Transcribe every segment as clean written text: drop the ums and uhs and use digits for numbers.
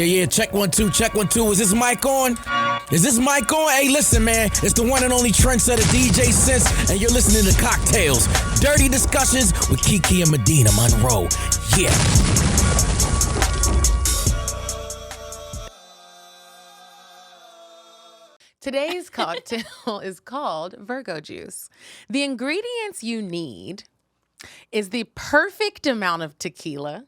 Yeah, check 1 2, check 1 2. Is this mic on? Is this mic on? Hey, listen, man. It's the one and only trendsetter DJ Sense, and you're listening to CockTales. Dirty discussions with Kiki and Medinah Monroe. Yeah. Today's cocktail is called Virgo juice. The ingredients you need is the perfect amount of tequila,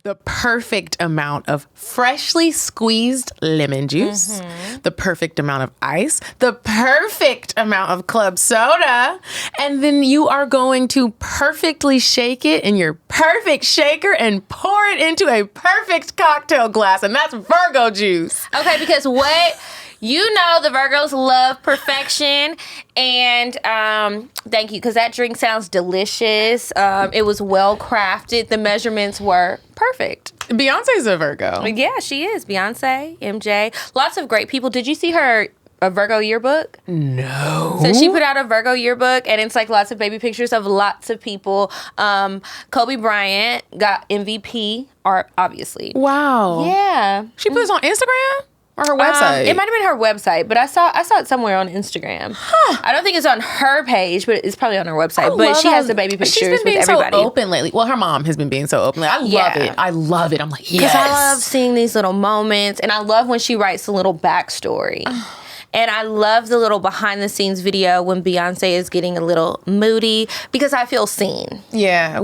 the perfect amount of freshly squeezed lemon juice, the perfect amount of ice, the perfect amount of club soda, and then you are going to perfectly shake it in your perfect shaker and pour it into a perfect cocktail glass, and that's Virgo juice. Okay, because what... You know the Virgos love perfection, and thank you, because that drink sounds delicious. It was well crafted. The measurements were perfect. Beyonce's a Virgo. Yeah, she is. Beyonce, MJ, lots of great people. Did you see her Virgo yearbook? No. So she put out a Virgo yearbook, and it's like lots of baby pictures of lots of people. Kobe Bryant got MVP art, obviously. Wow. Yeah. She put this on Instagram? Or her website? It might have been her website, but I saw it somewhere on Instagram. Huh. I don't think it's on her page, but it's probably on her website. But she has the baby pictures She's been being with everybody. so open lately. Well, her mom has been being so open. I love it. I love it. I'm like, yes. Because I love seeing these little moments, and I love when she writes a little backstory. And I love the little behind the scenes video when Beyonce is getting a little moody, because I feel seen. Yeah.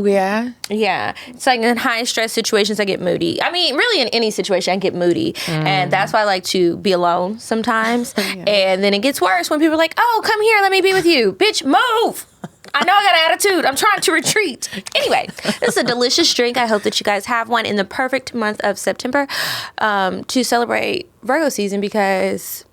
Yeah. It's like in high stress situations, I get moody. I mean, really in any situation, I get moody. And that's why I like to be alone sometimes. And then it gets worse when people are like, oh, come here, let me be with you. Bitch, move. I know I got an attitude. I'm trying to retreat. Anyway, this is a delicious drink. I hope that you guys have one in the perfect month of September to celebrate Virgo season, because...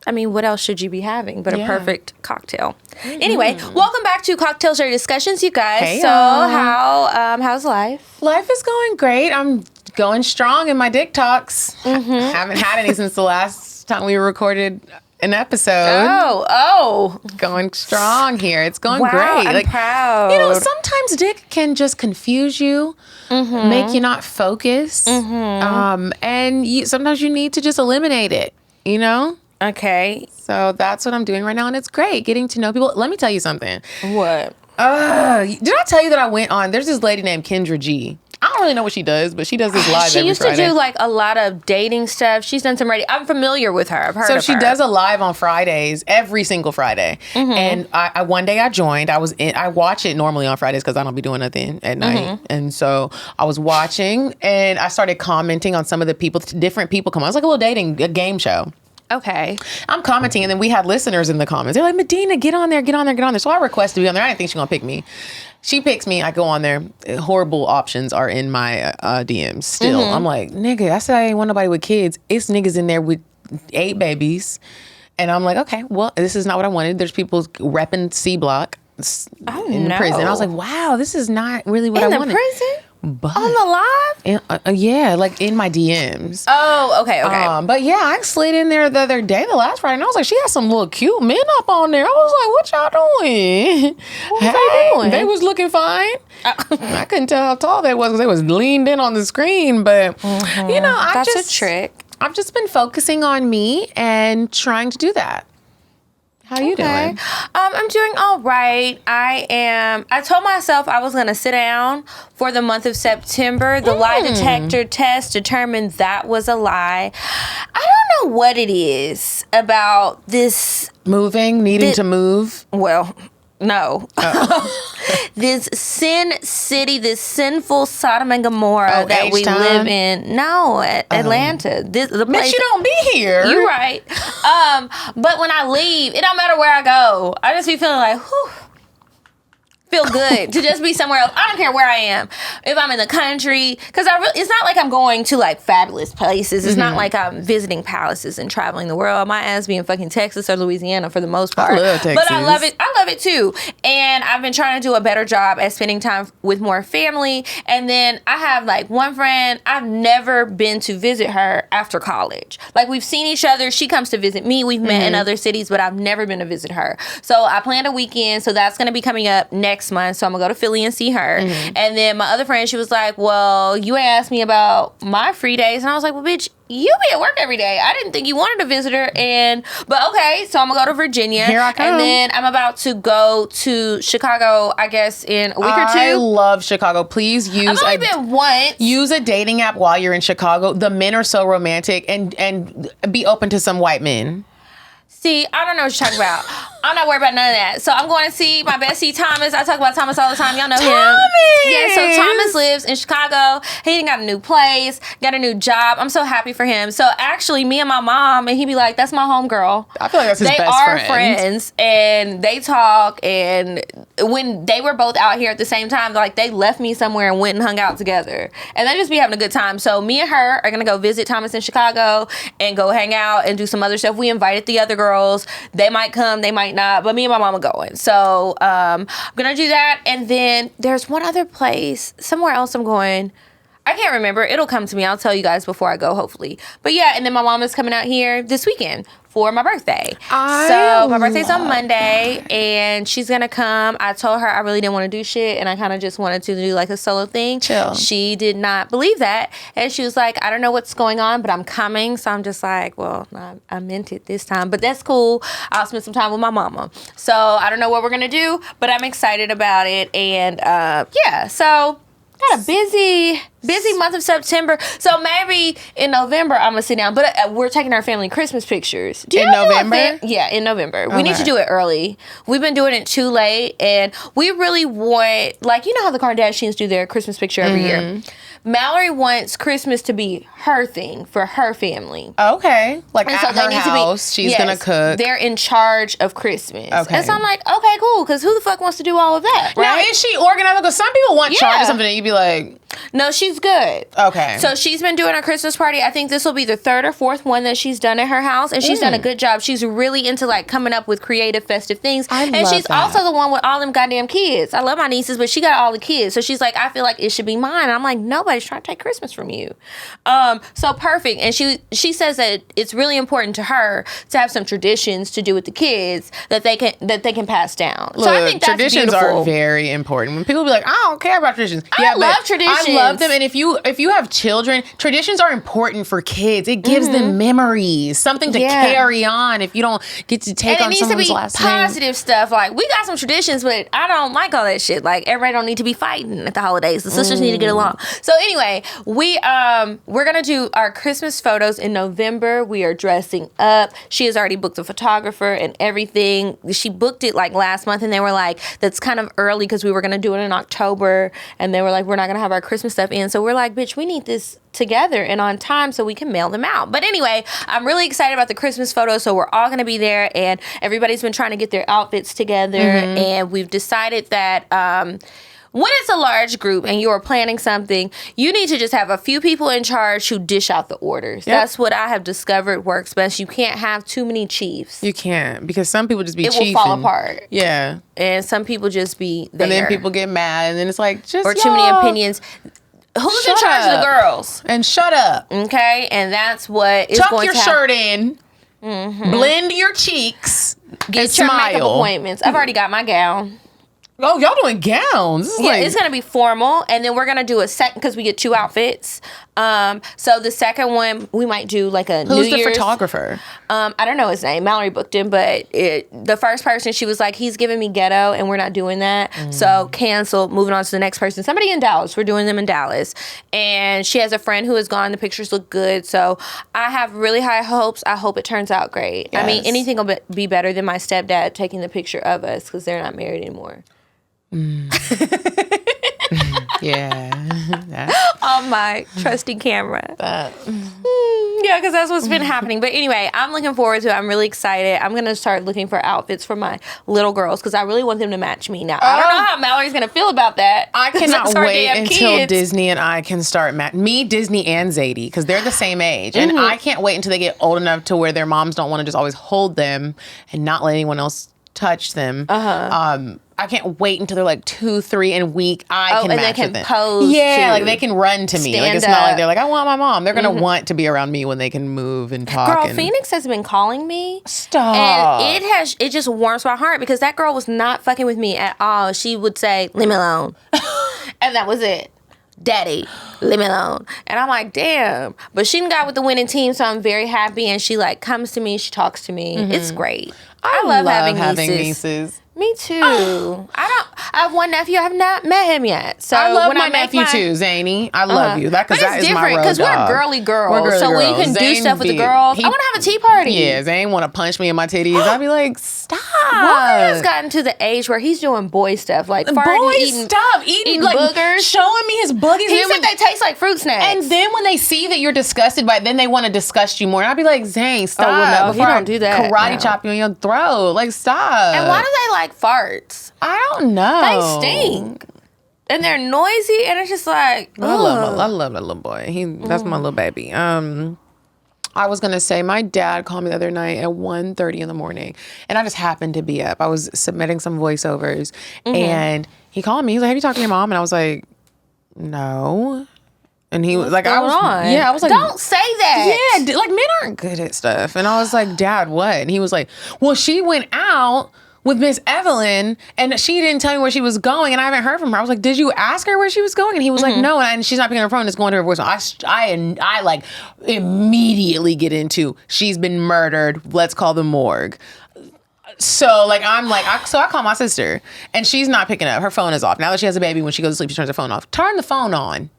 I mean, what else should you be having but a perfect cocktail? Anyway, welcome back to CockTales Dirty Discussions, you guys. Hey, so how's life? Life is going great. I'm going strong in my detox. Haven't had any since the last time we recorded an episode. Oh. Going strong here. It's going Wow, great. I'm proud. You know, sometimes dick can just confuse you, make you not focus. And sometimes you need to just eliminate it, you know? Okay. So that's what I'm doing right now, and it's great getting to know people. Let me tell you something. What? Did I tell you that I went on? There's this lady named Kendra G. I don't really know what she does, but she does this live She every used Friday. to do like a lot of dating stuff. She's done some radio. I'm familiar with her. I've heard of her. So she does a live on Fridays, every single Friday. And I one day I joined. I watch it normally on Fridays because I don't be doing nothing at night. And so I was watching, and I started commenting on some of the people, different people come on. It was like a little a game show. Okay. I'm commenting, and then we had listeners in the comments. They're like, Medinah, get on there. So I request to be on there. I didn't think she's going to pick me. She picks me. I go on there. Horrible options are in my DMs still. I'm like, nigga, I said I ain't want nobody with kids. It's niggas in there with 8 babies. And I'm like, okay, well, this is not what I wanted. There's people repping C Block in prison. I was like, wow, this is not really what I wanted. In the prison? But on the live? Yeah, like in my DMs. Oh, okay. But yeah, I slid in there the other day, the last Friday, and I was like, she had some little cute men up on there. I was like, what y'all doing? What was they doing? They was looking fine. I couldn't tell how tall they was because they was leaned in on the screen. But, you know, That's a trick. I've just been focusing on me and trying to do that. How you doing? I'm doing all right. I told myself I was going to sit down for the month of September. The lie detector test determined that was a lie. I don't know what it is about this. Needing to move? Well, no. This sin city, this sinful Sodom and Gomorrah that we live in. No, Atlanta. The place. Bitch, you don't be here. You're right. But when I leave, it don't matter where I go. I just be feeling like, whew. Feel good to just be somewhere else. I don't care where I am. If I'm in the country, because it's not like I'm going to like fabulous places. It's not like I'm visiting palaces and traveling the world. My ass be in fucking Texas or Louisiana for the most part. I love Texas. But I love it too. And I've been trying to do a better job at spending time with more family. And then I have like one friend, I've never been to visit her after college. Like we've seen each other. She comes to visit me. We've met in other cities, but I've never been to visit her. So I planned a weekend. So that's going to be coming up next next month, so I'm gonna go to Philly and see her. And then my other friend, she was like, well, you ain't asked me about my free days. And I was like, well, bitch, you be at work every day. I didn't think you wanted a visitor. But okay, so I'm gonna go to Virginia. Here I come. And then I'm about to go to Chicago, I guess, in a week or two. I love Chicago. Please use I've only been once. Use a dating app while you're in Chicago. The men are so romantic, and be open to some white men. See, I don't know what you're talking about. I'm not worried about none of that. So I'm going to see my bestie Thomas. I talk about Thomas all the time. Y'all know him. Yeah, so Thomas lives in Chicago. He got a new place, got a new job. I'm so happy for him. So actually, me and my mom, and he'd be like, that's my homegirl. I feel like that's his best friend. They are friends, and they talk. And when they were both out here at the same time, like, they left me somewhere and went and hung out together. And they just be having a good time. So me and her are going to go visit Thomas in Chicago and go hang out and do some other stuff. We invited the other girls. They might come, they might not, but me and my mom are going. So I'm gonna do that. And then there's one other place, somewhere else I'm going. I can't remember. It'll come to me. I'll tell you guys before I go, hopefully. But yeah, and then my mom is coming out here this weekend for my birthday. So my birthday's on Monday, and she's gonna come. I told her I really didn't want to do shit, and I kind of just wanted to do like a solo thing. Chill. She did not believe that, and she was like, I don't know what's going on, but I'm coming. So I'm just like, well, I meant it this time, but that's cool. I'll spend some time with my mama. So I don't know what we're gonna do, but I'm excited about it. And yeah, so got a busy month of September. So maybe in November I'm gonna sit down. But we're taking our family Christmas pictures. In November? Yeah, in November. We need to do it early. We've been doing it too late, and we really want, like, you know how the Kardashians do their Christmas picture every year. Mallory wants Christmas to be her thing for her family. Okay. Like, And at her house, she's going to cook. They're in charge of Christmas. Okay. And so I'm like, okay, cool, because who the fuck wants to do all of that, right? Now, is she organized? Because some people want charge of something and you'd be like... No, she's good. Okay. So she's been doing a Christmas party. I think this will be the third or fourth one that she's done at her house, and she's done a good job. She's really into, like, coming up with creative, festive things. And she's also the one with all them goddamn kids. I love my nieces, but she got all the kids. So she's like, I feel like it should be mine. And I'm like, nobody's trying to take Christmas from you. So perfect. And she says that it's really important to her to have some traditions to do with the kids that they can pass down. Look, so I think that's traditions beautiful. are very important. When people be like, I don't care about traditions. I love traditions. I love them. And if you have children, traditions are important for kids. It gives them memories, something to carry on if you don't get to take on someone's last name. And it needs to be positive stuff. Like, we got some traditions, but I don't like all that shit. Like, everybody don't need to be fighting at the holidays. The sisters need to get along. So anyway, we're gonna do our Christmas photos in November. We are dressing up. She has already booked a photographer and everything. She booked it like last month, and they were like, that's kind of early because we were gonna do it in October, and they were like, we're not gonna have our Christmas stuff in. So we're like, bitch, we need this together and on time so we can mail them out. But anyway, I'm really excited about the Christmas photos, so we're all going to be there, and everybody's been trying to get their outfits together, and we've decided that when it's a large group and you're planning something, you need to just have a few people in charge who dish out the orders. Yep. That's what I have discovered works best. You can't have too many chiefs. You can't, because some people just be chiefing. It will fall apart. Yeah. And some people just be there. And then people get mad, and then it's like, just or too many opinions. Who's in charge of the girls? And shut up. Okay, and that's what is Tuck going your to happen. shirt in. Blend your cheeks. Get your makeup appointments. I've already got my gown. Oh, y'all doing gowns? It's gonna be formal, and then we're gonna do a second because we get 2 outfits. So the second one we might do like a Who's New Year's. the photographer? I don't know his name. Mallory booked him, but the first person, she was like, he's giving me ghetto, and we're not doing that. So cancel. Moving on to the next person. Somebody in Dallas. We're doing them in Dallas, and she has a friend who has gone. The pictures look good, so I have really high hopes. I hope it turns out great. Yes. I mean, anything will be better than my stepdad taking the picture of us because they're not married anymore. Yeah. On my trusty camera. Yeah, because that's what's been happening. But anyway, I'm looking forward to it. I'm really excited. I'm going to start looking for outfits for my little girls because I really want them to match me. Now, I don't know how Mallory's going to feel about that. I cannot wait until Disney and I can start me, Disney, and Zadie, because they're the same age. And I can't wait until they get old enough to where their moms don't want to just always hold them and not let anyone else touch them. I can't wait until they're like 2, 3 and weak. I can and match they can with them. pose. Yeah, like they can run to me. Like it's not like they're like, I want my mom. They're gonna want to be around me when they can move and talk. Girl, Phoenix has been calling me. Stop. And it just warms my heart because that girl was not fucking with me at all. She would say, leave me alone. And that was it. Daddy, leave me alone. And I'm like, damn. But she got with the winning team, so I'm very happy. And she like comes to me, she talks to me. It's great. I love having nieces. Me too. I have one nephew. I have not met him yet. So I love when my nephew too, Zany. I love you. Because that is my road because we're dog. girly girls. We're girly so girls. we can do Zane stuff with the be- girls. I want to have a tea party. Yeah, Zane want to punch me in my titties. I'd be like, stop. Walker has gotten to the age where he's doing boy stuff, like farting, eating like boogers, showing me his boogies. He said they taste like fruit snacks. And then when they see that you're disgusted by it, then they want to disgust you more. And I'd be like, Zane, stop. well, no, he before don't do that. Karate chop you in your throat. Like, stop. And why do they like farts? I don't know. They stink. And they're noisy, and it's just like, I love that little boy. That's my little baby. I was gonna say my dad called me the other night at 1:30 in the morning, and I just happened to be up. I was submitting some voiceovers, and he called me. He's like, "Have you talked to your mom?" And I was like, "No." And he was like, I was like, don't say that. Yeah, like men aren't good at stuff. And I was like, Dad, what? And he was like, well, she went out with Miss Evelyn and she didn't tell me where she was going and I haven't heard from her. I was like, did you ask her where she was going? And he was like, no, and she's not picking up her phone. It's going to her voicemail. I like immediately get into, she's been murdered. Let's call the morgue. So like I call my sister and she's not picking up. Her phone is off. Now that she has a baby, when she goes to sleep, she turns her phone off. Turn the phone on.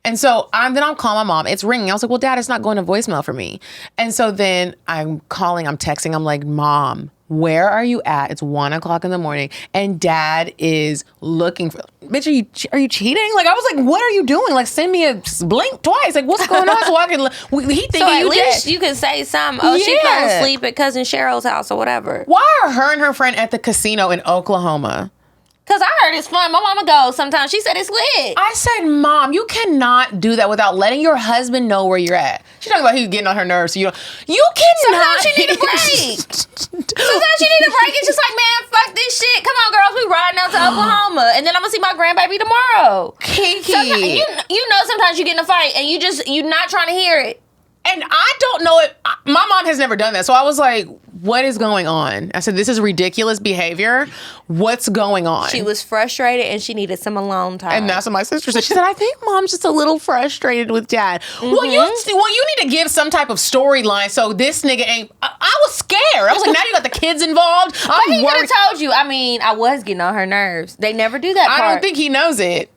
And so I'm calling my mom. It's ringing. I was like, well, Dad, it's not going to voicemail for me. And so then I'm texting. I'm like, Mom, where are you at? It's 1:00 in the morning. And Dad is looking for, bitch, are you cheating? Like, I was like, what are you doing? Like, send me a blink twice. Like, what's going on? So I can, he thinking so at you least dead. you can say something. Oh, she fell asleep at Cousin Cheryl's house or whatever. Why are her and her friend at the casino in Oklahoma? Because I heard it's fun. My mama goes sometimes. She said it's lit. I said, Mom, you cannot do that without letting your husband know where you're at. She's talking about he's getting on her nerves. So you cannot. Sometimes you need a break. Sometimes you need a break. It's just like, man, fuck this shit. Come on, girls. We riding out to Oklahoma. And then I'm going to see my grandbaby tomorrow. Kiki. You know sometimes you get in a fight and you're not trying to hear it. And I don't know it. My mom has never done that. So I was like, what is going on? I said, this is ridiculous behavior. What's going on? She was frustrated and she needed some alone time. And that's what my sister said. She said, I think Mom's just a little frustrated with Dad. Mm-hmm. Well, you need to give some type of storyline so this nigga ain't... I was scared. I was like, now you got the kids involved. But he could have told you. I mean, I was getting on her nerves. They never do that part. I don't think he knows it.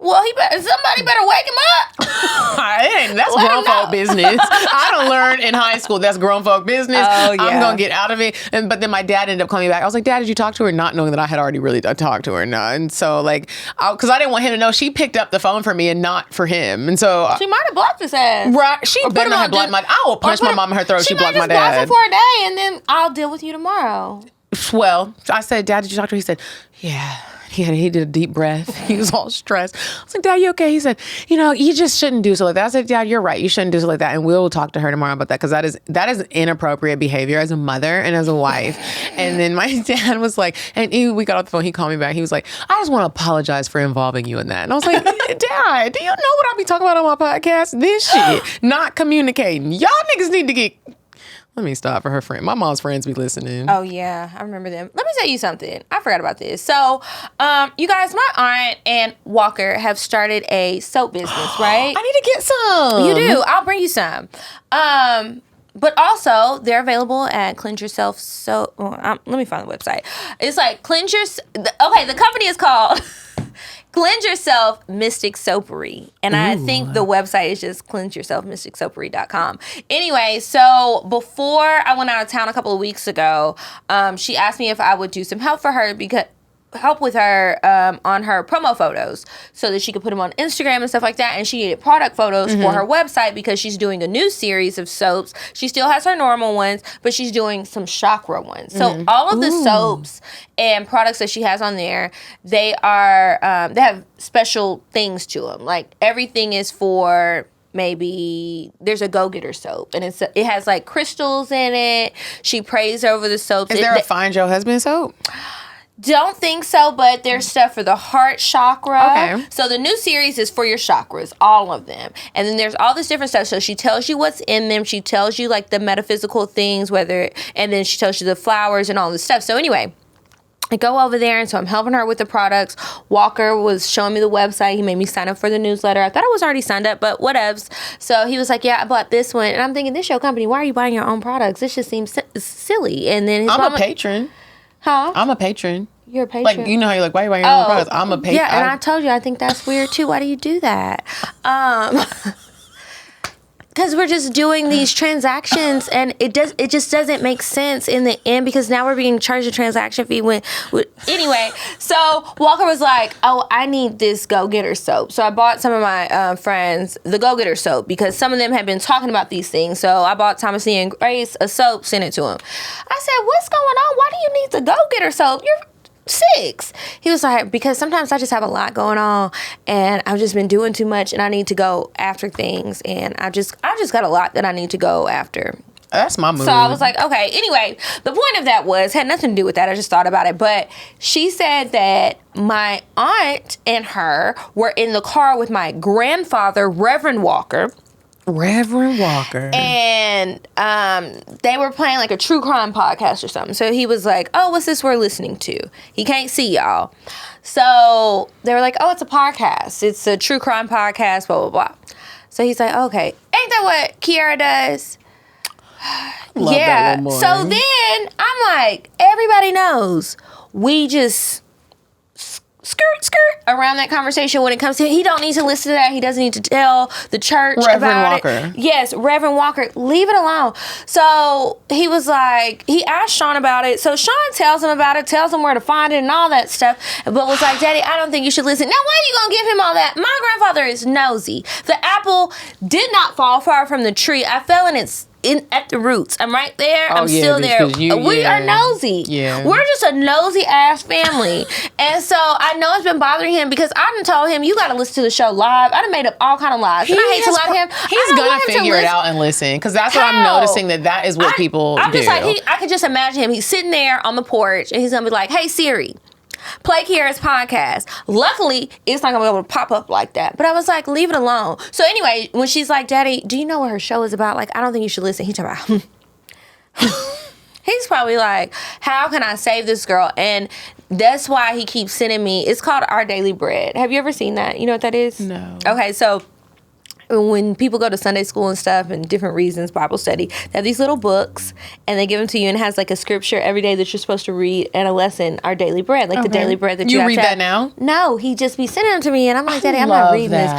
Well, somebody better wake him up. That's grown folk business. I don't learn in high school. That's grown folk business. Oh, yeah. I'm going to get out of it. But then my dad ended up calling me back. I was like, Dad, did you talk to her? Not knowing that I had already really talked to her. No. And so like, because I didn't want him to know, she picked up the phone for me and not for him. And so. She might have blocked his ass. Right. She better not have blocked I will punch my mom in her throat if she blocked my dad. She might just block him for a day and then I'll deal with you tomorrow. Well, I said, Dad, did you talk to her? He said, yeah. He did a deep breath. He was all stressed. I was like, Dad, you okay? He said, you just shouldn't do so like that. I said, Dad, you're right. You shouldn't do so like that. And we'll talk to her tomorrow about that because that is inappropriate behavior as a mother and as a wife. And then my dad was like, we got off the phone. He called me back. He was like, I just want to apologize for involving you in that. And I was like, Dad, do you know what I'll be talking about on my podcast? This shit, not communicating. Y'all niggas need to get... Let me stop for her friend. My mom's friends be listening. Oh, yeah. I remember them. Let me tell you something. I forgot about this. So, you guys, my aunt and Walker have started a soap business, right? I need to get some. You do. I'll bring you some. But also, they're available at Cleanse Yourself Soap. Let me find the website. It's like Cleanse Yourself. Okay, the company is called... Cleanse Yourself Mystic Soapery. And I think the website is just cleanseyourselfmysticsoapery.com. Anyway, so before I went out of town a couple of weeks ago, she asked me if I would do some help for her help with her on her promo photos so that she could put them on Instagram and stuff like that. And she needed product photos for her website because she's doing a new series of soaps. She still has her normal ones, but she's doing some chakra ones. So all of the soaps and products that she has on there, they have special things to them. Like everything is for... Maybe there's a go-getter soap and it has like crystals in it. She prays over the soaps. Is there a Find Your Husband soap? Don't think so, but there's stuff for the heart chakra. Okay. So the new series is for your chakras, all of them. And then there's all this different stuff. So she tells you what's in them. She tells you like the metaphysical things, and then she tells you the flowers and all this stuff. So anyway, I go over there, and so I'm helping her with the products. Walker was showing me the website. He made me sign up for the newsletter. I thought I was already signed up, but whatevs. So he was like, yeah, I bought this one. And I'm thinking, this your company. Why are you buying your own products? This just seems silly. And then his I'm a patron. Huh? I'm a patron. You're a patron. Like, you know how you're like, why are you buying your own products? I'm a patron. Yeah, and I told you, I think that's weird too. Why do you do that? Because we're just doing these transactions, and it just doesn't make sense in the end, because now we're being charged a transaction fee anyway. So Walker was like, oh, I need this go-getter soap. So I bought some of my friends the go-getter soap, because some of them had been talking about these things. So I bought Thomasine and Grace a soap, sent it to him. I said, what's going on? Why do you need the go-getter soap? You're 6. He was like, because sometimes I just have a lot going on, and I've just been doing too much, and I need to go after things, and I just got a lot that I need to go after. That's my mood. So I was like, okay. Anyway, the point of that had nothing to do with that. I just thought about it. But she said that my aunt and her were in the car with my grandfather, Reverend Walker. And they were playing like a true crime podcast or something. So he was like, oh, what's this we're listening to? He can't see y'all. So they were like, oh, it's a podcast. It's a true crime podcast, blah, blah, blah. So he's like, okay, ain't that what Kiara does? Love that little boy. So then I'm like, everybody knows we just skirt around that conversation when it comes to he don't need to listen to that. He doesn't need to tell the church Reverend about Walker. it. Yes, Reverend Walker. Leave it alone. So he was like, he asked Sean about it. So Sean tells him about it, tells him where to find it and all that stuff, but was like, Daddy, I don't think you should listen. Now, why are you going to give him all that? My grandfather is nosy. The apple did not fall far from the tree. I fell at the roots. I'm right there. I'm still there. We are nosy. Yeah. We're just a nosy ass family. And so I know it's been bothering him, because I done told him, you got to listen to the show live. I done made up all kind of lies. And I hate to lie to him. He's going to figure it out and listen, because that's what I'm noticing, that is what people do. I'm just like, I could just imagine him. He's sitting there on the porch, and he's going to be like, hey, Siri, play Kiara's podcast. Luckily, it's not going to be able to pop up like that. But I was like, leave it alone. So anyway, when she's like, Daddy, do you know what her show is about? Like, I don't think you should listen. He's talking about, he's probably like, how can I save this girl? And that's why he keeps sending me, it's called Our Daily Bread. Have you ever seen that? You know what that is? No. Okay, so when people go to Sunday school and stuff and different reasons, Bible study, they have these little books, and they give them to you, and it has like a scripture every day that you're supposed to read, and a lesson, Our Daily Bread, like the daily bread that you have read to that have. now? No, he just be sending them to me, and I'm like, Daddy, I'm not reading this.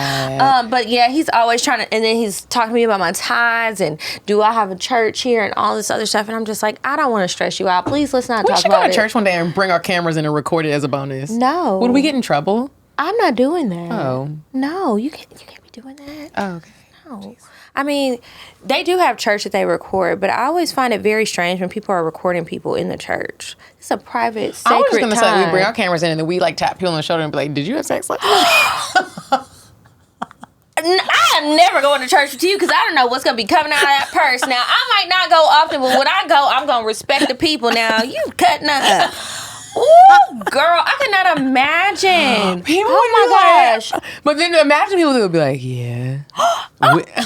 But yeah, he's always trying to, and then he's talking to me about my tithes, and do I have a church here, and all this other stuff, and I'm just like, I don't want to stress you out. Please let's not talk about it. We should go to church one day and bring our cameras in and record it as a bonus. No. Would we get in trouble? I'm not doing that. Oh. No, you can't be doing that. Oh, okay. No. I mean, they do have church that they record, but I always find it very strange when people are recording people in the church. It's a private, sacred time. I was just going to say, we bring our cameras in and then we like tap people on the shoulder and be like, did you have sex last night? I am never going to church with you, because I don't know what's going to be coming out of that purse. Now, I might not go often, but when I go, I'm going to respect the people. Now, you cutting up. Ooh, girl, I cannot imagine. People oh my gosh. But then imagine people that would be like, yeah,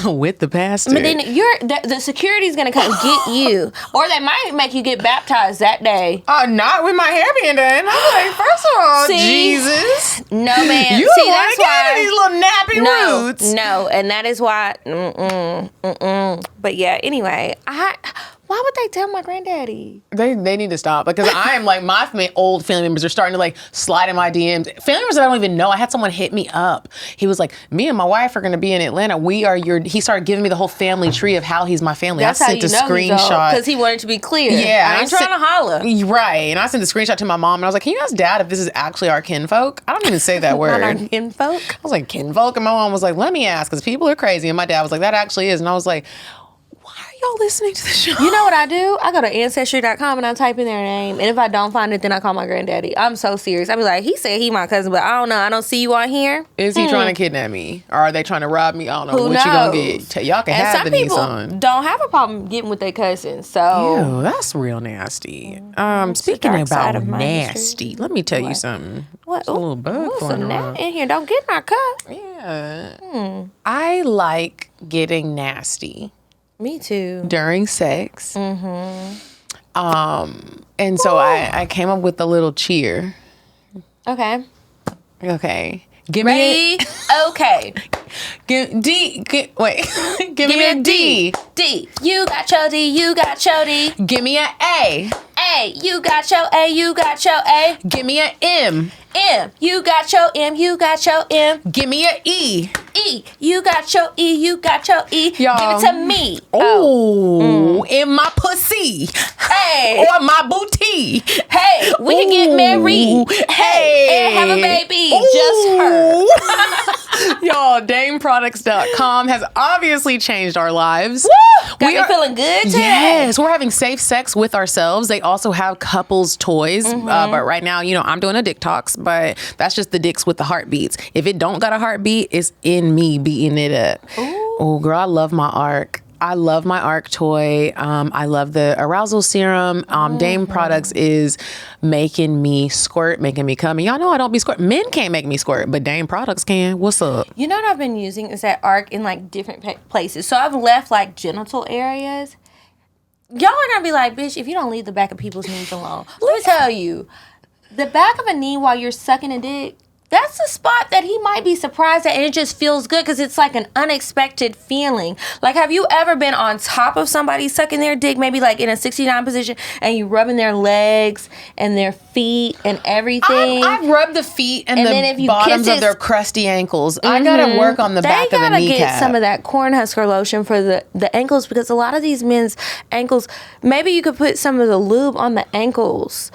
with the pastor. But then the security's going to come get you. Or they might make you get baptized that day. Not with my hair being done. I'm like, first of all, Jesus. No, man. You See, don't that's want to get why. these little nappy roots. No, and that is why. But yeah, anyway, why would they tell my granddaddy? They need to stop, because I am like, my old family members are starting to like slide in my DMs. Family members that I don't even know. I had someone hit me up. He was like, me and my wife are going to be in Atlanta. He started giving me the whole family tree of how he's my family. That's I sent a screenshot. Because he wanted to be clear. Yeah. I ain't trying to holler. Right. And I sent a screenshot to my mom, and I was like, can you ask Dad if this is actually our kinfolk? I don't even say that word. Our kinfolk? I was like, kinfolk? And my mom was like, let me ask, because people are crazy. And my dad was like, that actually is. And I was like, y'all listening to the show? You know what I do? I go to Ancestry.com and I type in their name. And if I don't find it, then I call my granddaddy. I'm so serious. I be like, he said he my cousin, but I don't know. I don't see you on here. Is he trying to kidnap me? Or are they trying to rob me? I don't know. Who What you gonna knows? get? Y'all can And have some the people Nissan. don't have a problem getting with their cousins. So Ew, that's real nasty. the Speaking dark side about of my nasty, history. let me tell you something. what? There's a little bug Ooh, going some on. gnat in here. Don't get in our cup. Yeah. I like getting nasty Me too. during sex. And so I came up with a little cheer. Okay. Okay. Give me Ready? Okay. give me a D. D. You got your D. You got your D. Give me a A. A. You got your A. You got your A. Give me a M. M. You got your M. You got your M. Give me a E. E. You got your E. You got your E. Y'all. Give it to me. Oh, in my pussy. Hey. Or my booty. Hey. We can get married. Hey. And have a baby. Just her. Y'all, DameProducts.com has obviously changed our lives. Woo! Got We me are- feeling good today. Yes, we're having safe sex with ourselves. They also have couples toys, but right now, I'm doing a detox, but that's just the dicks with the heartbeats. If it don't got a heartbeat, it's in me beating it up. Oh, girl, I love my ARC. I love my ARC toy. I love the arousal serum. Dame Products is making me squirt, making me come. And y'all know I don't be squirt. Men can't make me squirt, but Dame Products can. What's up? You know what I've been using is that ARC in like different places. So I've left like genital areas. Y'all are gonna be like, bitch, if you don't leave the back of people's knees alone. Let me tell you, the back of a knee while you're sucking a dick, that's a spot that he might be surprised at, and it just feels good because it's like an unexpected feeling. Like, have you ever been on top of somebody sucking their dick, maybe like in a 69 position, and you rubbing their legs and their feet and everything? I've rubbed the feet and then if the you bottoms kiss of their it- crusty ankles. I gotta work on the back of the They gotta kneecap. get some of that Cornhusker lotion for the ankles, because a lot of these men's ankles, maybe you could put some of the lube on the ankles.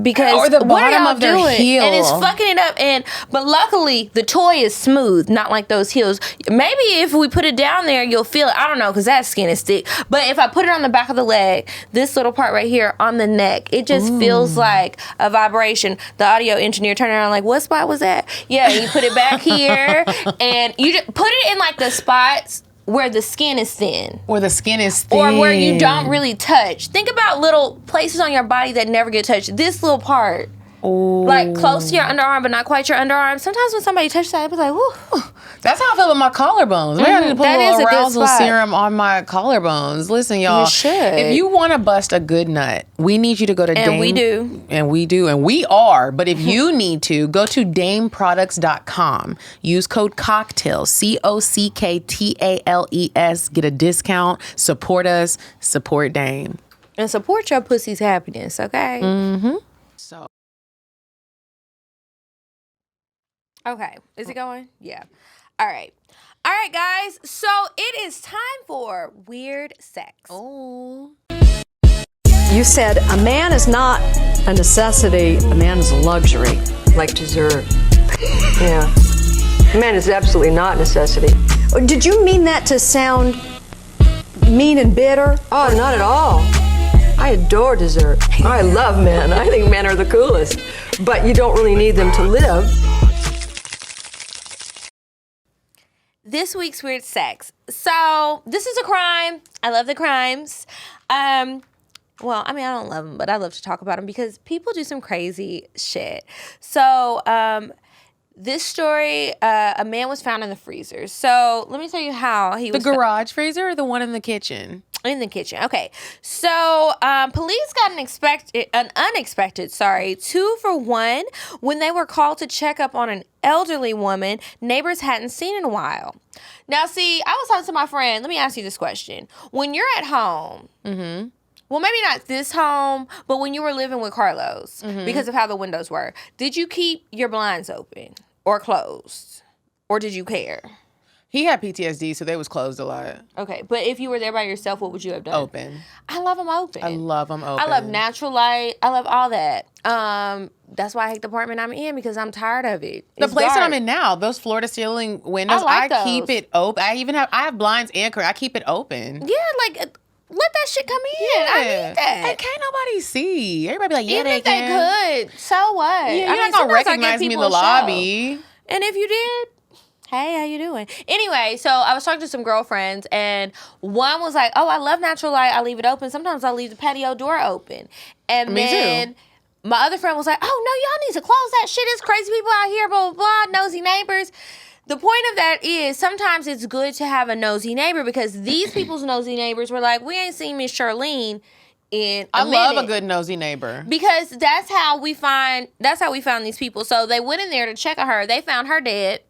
Because Or the what are bottom y'all of their doing? heel. And it's fucking it up. But luckily the toy is smooth, not like those heels. Maybe if we put it down there, you'll feel it. I don't know, because that skin is thick. But if I put it on the back of the leg, this little part right here on the neck, it just feels like a vibration. The audio engineer turned around like, what spot was that? Yeah, you put it back here, and you just put it in like the spots where the skin is thin. Where the skin is thin. Or where you don't really touch. Think about little places on your body that never get touched. This little part. Like close to your underarm, but not quite your underarm. Sometimes when somebody touches that, I'd be like, whoo. That's how I feel with my collarbones. Maybe I need to put That a is a little good arousal spot. serum on my collarbones. Listen, y'all. You should. If you want to bust a good nut, we need you to go to And we do. And we do. And we are. But if you need to, go to DameProducts.com. Use code CockTales, CockTales. Get a discount. Support us. Support Dame. And support your pussy's happiness, okay? So. Okay. Is it going? Yeah. All right. All right, guys. So it is time for Weird Sex. Oh. You said a man is not a necessity, a man is a luxury. Like dessert. Yeah. A man is absolutely not necessity. Did you mean that to sound mean and bitter? Oh, not at all. I adore dessert. I love men. I think men are the coolest. But you don't really need them to live. This week's Weird Sex. So this is a crime. I love the crimes. Well, I mean, I don't love them, but I love to talk about them because people do some crazy shit. So this story, a man was found in the freezer. So let me tell you how he The was garage freezer or the one in the kitchen? in the kitchen. Okay. So police got an unexpected 2-for-1 when they were called to check up on an elderly woman neighbors hadn't seen in a while. Now, see, I was talking to my friend. Let me ask you this question. When you're at home, well, maybe not this home, but when you were living with Carlos, because of how the windows were, did you keep your blinds open or closed? Or did you care? He had PTSD, so they was closed a lot. Okay, but if you were there by yourself, what would you have done? Open. I love them open. I love them open. I love natural light. I love all that. That's why I hate the apartment I'm in, because I'm tired of it. The It's place that dark. I'm in now, those floor to ceiling windows, I like I keep those. it open. I have blinds and curtains. I keep it open. Yeah, like let that shit come in. I need that. And can't nobody see. Everybody be like, yeah, Even they if they can. could, so what? Yeah, you're not gonna recognize me in the lobby. And if you did, hey, how you doing? Anyway, so I was talking to some girlfriends, and one was like, oh, I love natural light. I leave it open. Sometimes I leave the patio door open. And Me then too. my other friend was like, oh, no, y'all need to close that shit. It's crazy people out here, blah, blah, blah, nosy neighbors. The point of that is sometimes it's good to have a nosy neighbor because these people's nosy neighbors were like, we ain't seen Miss Charlene in a minute. I love a good nosy neighbor. Because that's how we found these people. So they went in there to check on her. They found her dead.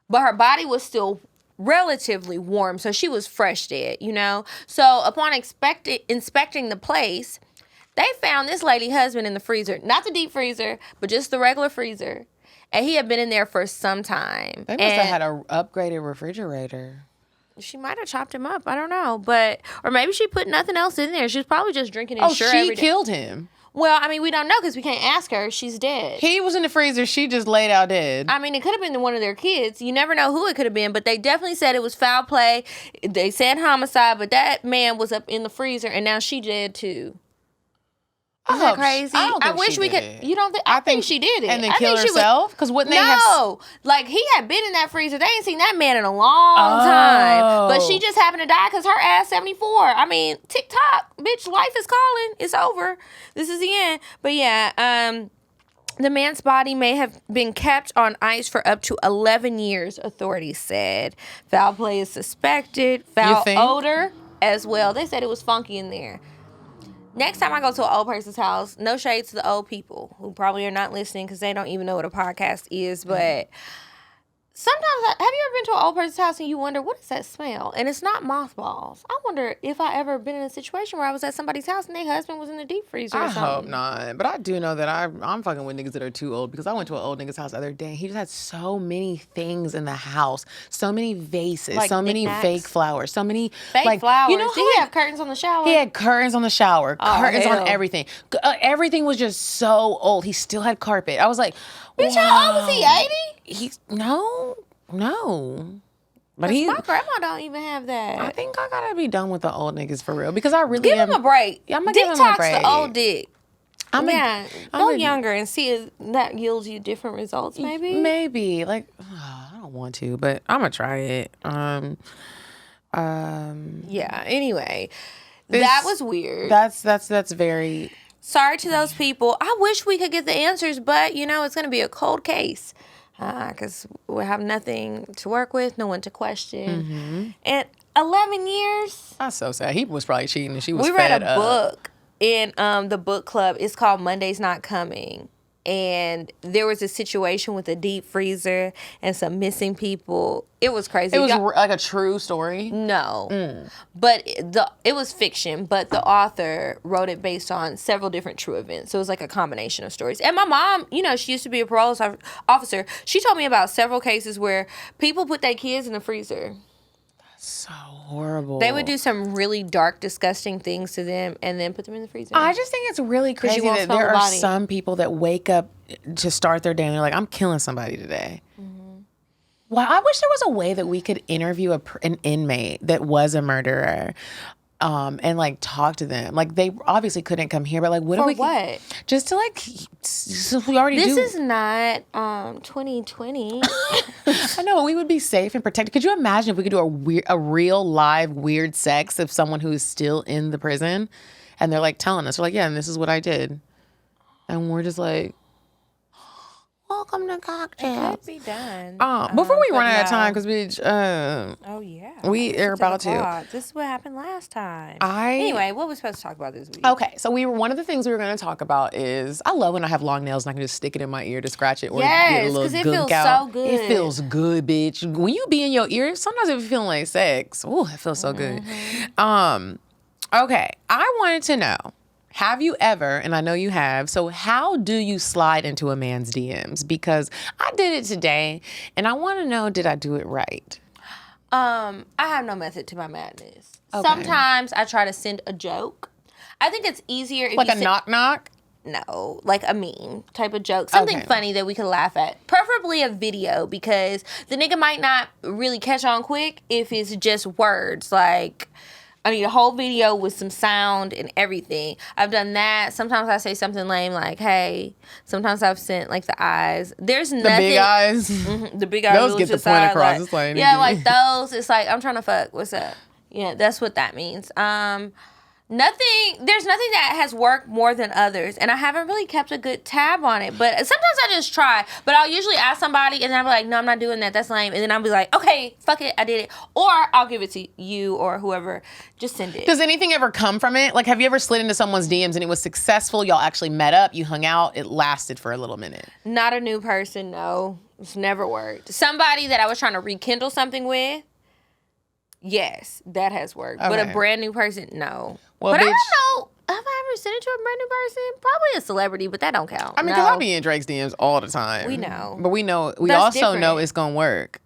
But her body was still relatively warm. So she was fresh dead, you know? So upon inspecting the place, they found this lady husband in the freezer. Not the deep freezer, but just the regular freezer. And he had been in there for some time. They must have had an upgraded refrigerator. She might have chopped him up. I don't know. Or maybe she put nothing else in there. She was probably just drinking and she every day. killed him. Well, I mean, we don't know because we can't ask her. She's dead. He was in the freezer. She just laid out dead. I mean, it could have been one of their kids. You never know who it could have been, but they definitely said it was foul play. They said homicide, but that man was up in the freezer, and now she dead too. Isn't that crazy? I wish we could. You don't think? I think she did it. And then kill herself? Because wouldn't they have? No. Like, he had been in that freezer. They ain't seen that man in a long time. But she just happened to die because her ass 74. I mean, TikTok, bitch, life is calling. It's over. This is the end. But yeah, the man's body may have been kept on ice for up to 11 years, authorities said. Foul play is suspected. Foul odor as well. They said it was funky in there. Next time I go to an old person's house, no shade to the old people who probably are not listening because they don't even know what a podcast is, but sometimes, have you ever been to an old person's house and you wonder, what is that smell? And it's not mothballs. I wonder if I ever been in a situation where I was at somebody's house and their husband was in the deep freezer or something. I hope not. But I do know that I'm fucking with niggas that are too old because I went to an old nigga's house the other day. He just had so many things in the house. So many vases. Like so many knickknacks? fake flowers. So many Fake flowers. You know Did he have curtains on the shower? He had curtains on the shower. Curtains hell. on everything. Everything was just so old. He still had carpet. I was like, Bitch, how old was he? 80? No. But my grandma don't even have that. I think I gotta be done with the old niggas for real because I really give him a break. I'm gonna give him a break. Detox the old dick. Go younger and see if that yields you different results. Maybe. Like, I don't want to, but I'm gonna try it. Yeah. Anyway, that was weird. That's very. Sorry to those people. I wish we could get the answers, but it's gonna be a cold case. Because we have nothing to work with, no one to question. And 11 years. That's so sad. He was probably cheating and she was We fed read a up. book in the book club. It's called Monday's Not Coming. And there was a situation with a deep freezer and some missing people. It was crazy. It was like a true story? No. But it was fiction, but the author wrote it based on several different true events. So it was like a combination of stories. And my mom, she used to be a parole officer. She told me about several cases where people put their kids in the freezer. So horrible. They would do some really dark, disgusting things to them and then put them in the freezer. I just think it's really crazy that there are some people that wake up to start their day and they're like, I'm killing somebody today. Well, I wish there was a way that we could interview an inmate that was a murderer. And like talk to them. Like they obviously couldn't come here, but like what For if we what? Just to we already do. This is not 2020. I know, we would be safe and protected. Could you imagine if we could do a real live weird sex of someone who is still in the prison and they're like telling us, we're like, yeah, and this is what I did. And we're just like, welcome to CockTales. It could be done. Before we run out of time, because we we are about to. This is what happened last time. Anyway, what were we supposed to talk about this week? Okay, so one of the things we were going to talk about is, I love when I have long nails and I can just stick it in my ear to scratch it or get a little it gunk feels out. so good. It feels good, bitch. When you be in your ear, sometimes it feels like sex. Ooh, it feels so good. Okay, I wanted to know. Have you ever, and I know you have, so how do you slide into a man's DMs? Because I did it today, and I want to know, did I do it right? I have no method to my madness. Okay. Sometimes I try to send a joke. I think it's easier if like you a knock-knock? No, like a meme type of joke. Something funny that we can laugh at. Preferably a video, because the nigga might not really catch on quick if it's just words like, I need a whole video with some sound and everything. I've done that. Sometimes I say something lame like, hey. Sometimes I've sent like the eyes. There's nothing. The big eyes. Mm-hmm, the big eyes. Those get the point across. It's like, yeah, like those. It's like, I'm trying to fuck. What's up? Yeah, that's what that means. There's nothing that has worked more than others, and I haven't really kept a good tab on it, but sometimes I just try, but I'll usually ask somebody, and then I'll be like, no, I'm not doing that, that's lame, and then I'll be like, okay, fuck it, I did it, or I'll give it to you or whoever, just send it. Does anything ever come from it? Like, have you ever slid into someone's DMs and it was successful, y'all actually met up, you hung out, it lasted for a little minute? Not a new person, no. It's never worked. Somebody that I was trying to rekindle something with, yes, that has worked. Okay. But a brand new person, no. Well, but bitch, I don't know. Have I ever sent it to a brand new person? Probably a celebrity, but that don't count. I mean, because I be in Drake's DMs all the time. We know. But we also know it's going to work.